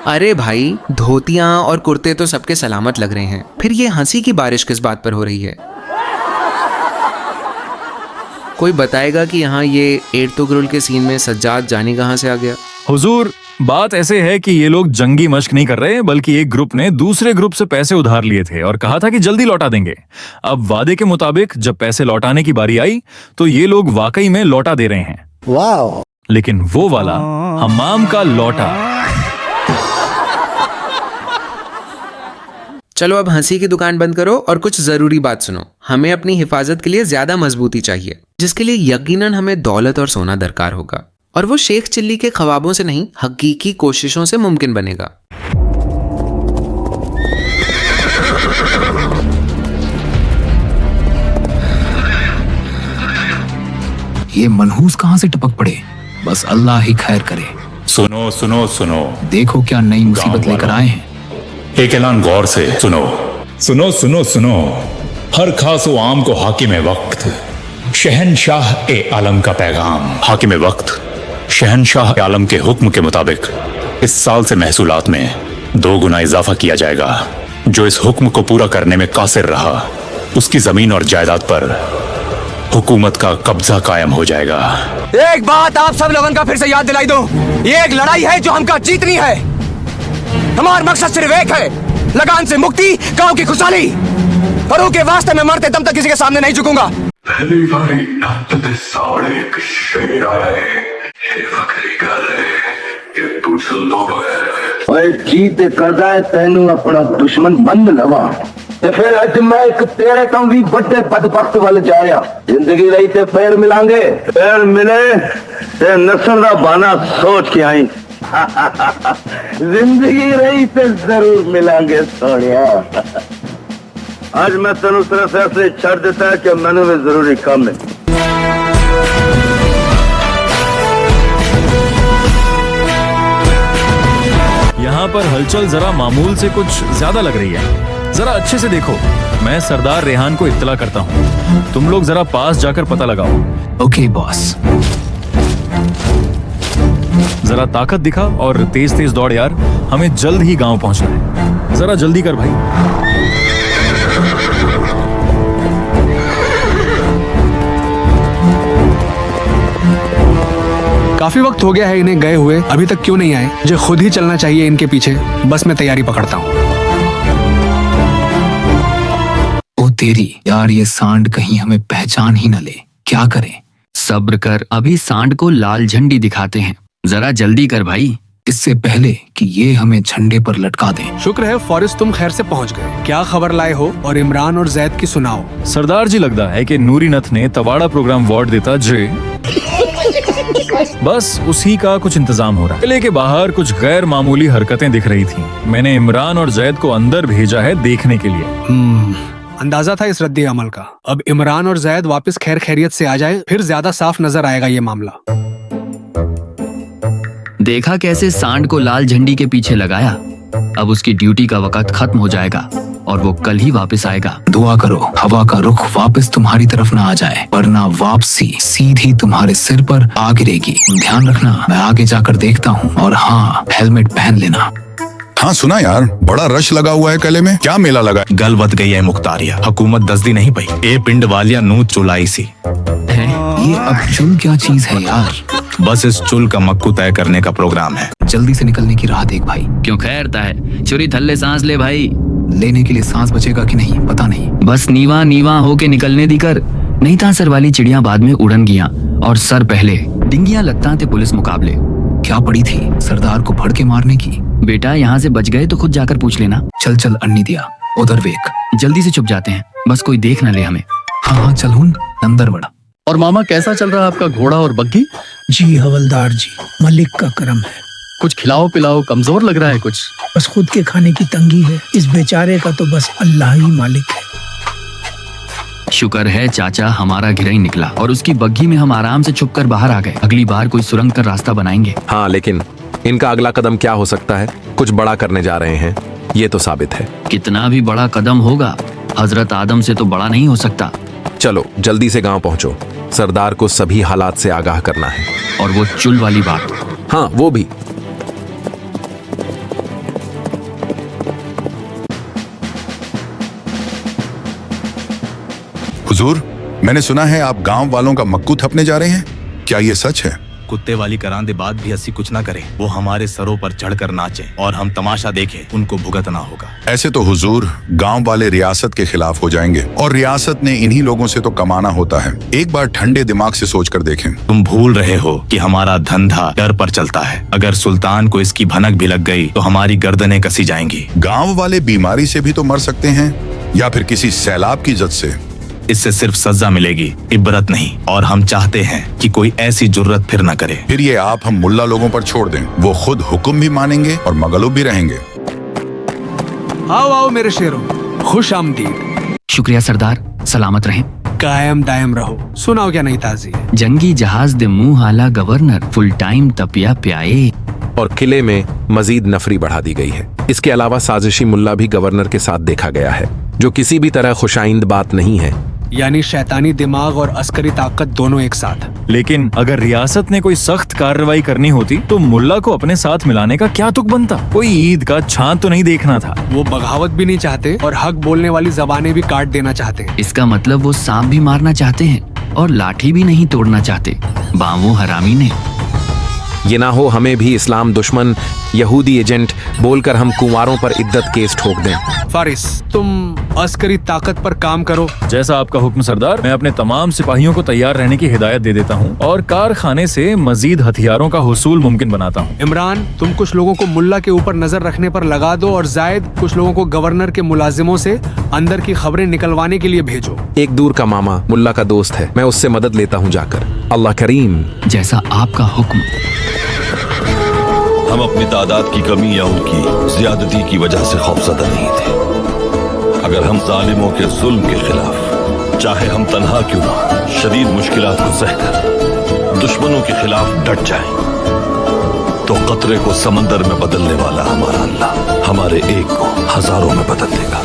अरे भाई, धोतियां और कुर्ते तो सबके सलामत लग रहे हैं, फिर ये हंसी की बारिश किस बात पर हो रही है? कोई बताएगा कि यहाँ ये एर्तुगरुल के सीन में सज्जाद जानी कहाँ से आ गया? हुजूर, बात ऐसे है कि ये लोग जंगी मश्क नहीं कर रहे, बल्कि एक ग्रुप ने दूसरे ग्रुप से पैसे उधार लिए थे और कहा था कि जल्दी लौटा देंगे। अब वादे के मुताबिक जब पैसे लौटाने की बारी आई तो ये लोग वाकई में लौटा दे रहे हैं। वाह! लेकिन वो वाला हमाम का लौटा। चलो अब हंसी की दुकान बंद करो और कुछ जरूरी बात सुनो। हमें अपनी हिफाजत के लिए ज्यादा मजबूती चाहिए, जिसके लिए यकीनन हमें दौलत और सोना दरकार होगा, और वो शेख चिल्ली के ख्वाबों से नहीं, हकीकी कोशिशों से मुमकिन बनेगा। ये मनहूस कहां से टपक पड़े, बस अल्लाह ही खैर करे। सुनो सुनो सुनो, देखो क्या नई मुसीबत लेकर आए हैं। एक ऐलान गौर से सुनो। सुनो सुनो सुनो, हर खास व आम को हाकिम वक्त, शहनशाह ए आलम का पैगाम। हाकिम वक्त शहनशाह आलम के हुक्म के मुताबिक इस साल से महसूलात में 2 गुना इजाफा किया जाएगा। जो इस हुक्म को पूरा करने में कासिर रहा, उसकी जमीन और जायदाद पर हुकूमत का कब्जा कायम हो जाएगा। एक बात आप सब लोगों का फिर से याद दिलाई दूं, ये एक लड़ाई है जो हमका जीतनी है। हमारा मकसद सिर्फ एक है, लगान से मुक्ति, गांव की खुशहाली, और उनके वास्ते में मरते दम तक किसी के सामने नहीं झुकूंगा। पहली बारी नत्ते साढ़े एक शेर आया है, ये बकरी गल है, ये तुझ लोग है। ओए जीत करदा है तैनू अपना दुश्मन बंद लवा, ते फिर अज मैं एक तेरे तो भी बड़े बदबख्त वाल जाया। जिंदगी रही ते फिर मिलांगे, फिर मिले ते नस्ल दा बाना सोच के आई। जिंदगी रही ते जरूर मिलांगे सोनिया। आज मैं तेनू सिर्फ ऐसे छड़ देता है कि मैंने भी जरूरी काम है। यहाँ पर हलचल जरा मामूल से कुछ ज्यादा लग रही है। जरा अच्छे से देखो, मैं सरदार रेहान को इत्तला करता हूँ, तुम लोग जरा पास जाकर पता लगाओ। Okay boss. जरा ताकत दिखा और तेज तेज दौड़ यार, हमें जल्द ही गांव पहुंचना है। जरा जल्दी कर भाई। काफी वक्त हो गया है इन्हें गए हुए, अभी तक क्यों नहीं आए? मुझे खुद ही चलना चाहिए इनके पीछे। बस मैं तैयारी पकड़ता हूँ। ओ तेरी यार, ये सांड कहीं हमें पहचान ही न ले, क्या करें? सब्र कर, अभी सांड को लाल झंडी दिखाते हैं, जरा जल्दी कर भाई, इससे पहले कि ये हमें झंडे पर लटका दें। शुक्र है फॉरेस्ट तुम खैर से पहुंच गए। क्या खबर लाए हो, और इमरान और जैद की सुनाओ। सरदार जी, लगता है कि नूरी नथ ने तवाड़ा प्रोग्राम वार्ड देता जे, बस उसी का कुछ इंतजाम हो रहा है। किले के बाहर कुछ गैर मामूली हरकतें दिख रही थी। मैंने इमरान और जैद को अंदर भेजा है देखने के लिए। अंदाजा था इस रद्दी अमल का। अब इमरान और जैद वापस खैर खैरियत से आ जाए, फिर ज्यादा साफ नजर आएगा ये मामला। देखा कैसे सांड को लाल झंडी के पीछे लगाया। अब उसकी ड्यूटी का वक्त खत्म हो जाएगा और वो कल ही वापस आएगा। दुआ करो हवा का रुख वापस तुम्हारी तरफ ना आ जाए, वरना वापसी सीधी तुम्हारे सिर पर आ गिरेगी। ध्यान रखना, मैं आगे जाकर देखता हूँ, और हाँ, हेलमेट पहन लेना। हाँ सुना यार, बड़ा रश लगा हुआ है किले में, क्या मेला लगा? गल बत गई है मुख्तारिया, हुकूमत दसदी नहीं पई, ए पिंड वालिया नू चुलाई सी है। ये अब चुल क्या चीज है यार? बस इस चुल का मक्कू तय करने का प्रोग्राम है। जल्दी से निकलने की राह देख भाई। क्यों खैरता है, चुरी थल्ले सांस ले भाई। लेने के लिए सांस बचेगा कि नहीं पता नहीं। बस नीवा नीवा होके निकलने दी कर, नहीं था सर वाली चिड़िया बाद में उड़न गिया, और सर पहले डिंगिया लगता थे पुलिस मुकाबले। क्या पड़ी थी सरदार को फड़के मारने की? बेटा यहाँ से बच गए तो खुद जाकर पूछ लेना। चल चल अन्नी दिया, उधर वेख। जल्दी से छुप जाते हैं, बस कोई देख न ले हमें। हाँ हाँ चल हूँ, अंदर बड़ा। और मामा कैसा चल रहा है आपका घोड़ा और बग्घी? जी हवलदार जी, मलिक का करम है। कुछ खिलाओ पिलाओ, कमजोर लग रहा है कुछ। बस खुद के खाने की तंगी है, इस बेचारे का तो बस अल्लाह ही मालिक है। शुक्र है चाचा हमारा घिरा ही निकला और उसकी बग्घी में हम आराम से छुपकर बाहर आ गए। अगली बार कोई सुरंग कर रास्ता बनाएंगे। हाँ, लेकिन इनका अगला कदम क्या हो सकता है? कुछ बड़ा करने जा रहे हैं, ये तो साबित है। कितना भी बड़ा कदम होगा, हजरत आदम से तो बड़ा नहीं हो सकता। चलो जल्दी से गांव पहुंचो, सरदार को सभी हालात से आगाह करना है। और वो चुल वाली बात। हाँ वो भी। हुजूर, मैंने सुना है आप गांव वालों का मक्कू थपने जा रहे हैं, क्या ये सच है? कुत्ते वाली करांदे बात भी ऐसी कुछ ना करे। वो हमारे सरों पर चढ़कर नाचे और हम तमाशा देखें, उनको भुगतना होगा। ऐसे तो हुजूर गांव वाले रियासत के खिलाफ हो जाएंगे और रियासत ने इन्हीं लोगों से तो कमाना होता है। एक बार ठंडे दिमाग से सोच कर देखें। तुम भूल रहे हो कि हमारा धंधा डर पर चलता है। अगर सुल्तान को इसकी भनक भी लग गई तो हमारी गर्दनें कसी जाएंगी। गांव वाले बीमारी से भी तो मर सकते हैं या फिर किसी सैलाब की जद से। इससे सिर्फ सजा मिलेगी, इबरत नहीं। और हम चाहते हैं कि कोई ऐसी जुर्रत फिर न करे। फिर ये आप हम मुल्ला लोगों पर छोड़ दें, वो खुद हुक्म भी मानेंगे और मगलूब भी रहेंगे। आओ आओ मेरे शेरों, खुश आमदीद। शुक्रिया सरदार, सलामत रहें। कायम दायम रहो। सुनाओ क्या नई ताजी है? जंगी जहाज दे मुंह हाला गवर्नर फुल टाइम तपिया प्याए। और किले में मजीद नफरी बढ़ा दी गई है। इसके अलावा साजिशी मुल्ला भी गवर्नर के साथ देखा गया है, जो किसी भी तरह खुशाइंद बात नहीं है। यानी शैतानी दिमाग और अस्करी ताकत दोनों एक साथ। लेकिन अगर रियासत ने कोई सख्त कार्रवाई करनी होती तो मुल्ला को अपने साथ मिलाने का क्या तुक बनता? कोई ईद का चांद तो नहीं देखना था। वो बगावत भी नहीं चाहते और हक बोलने वाली जबानें भी काट देना चाहते हैं। इसका मतलब वो सांप भी मारना चाहते हैं और लाठी भी नहीं तोड़ना चाहते। बावों हरामी ने। ये ना हो हमें भी इस्लाम दुश्मन यहूदी एजेंट बोलकर हम कुंवारों पर इद्दत केस ठोक दें। फारिस, तुम अस्करी ताकत पर काम करो। जैसा आपका हुक्म सरदार। मैं अपने तमाम सिपाहियों को तैयार रहने की हिदायत दे देता हूँ और कारखाने से मजीद हथियारों का हुसूल मुमकिन बनाता हूँ। इमरान, तुम कुछ लोगों को मुल्ला के ऊपर नजर रखने पर लगा दो और जायद कुछ लोगों को गवर्नर के मुलाजिमों से अंदर की खबरें निकलवाने के लिए भेजो। एक दूर का मामा मुल्ला का दोस्त है, मैं उससे मदद लेता हूँ जाकर। अल्लाह करीम। जैसा आपका हुक्म। हम अपनी तादाद की कमी या उनकी ज्यादती की वजह से खौफजदा नहीं थे। अगर हम जालिमों के जुल्म के खिलाफ, चाहे हम तन्हा क्यों ना, शदीद मुश्किलात को सहकर दुश्मनों के खिलाफ डट जाएं, तो कतरे को समंदर में बदलने वाला हमारा अल्लाह हमारे एक को हजारों में बदल देगा।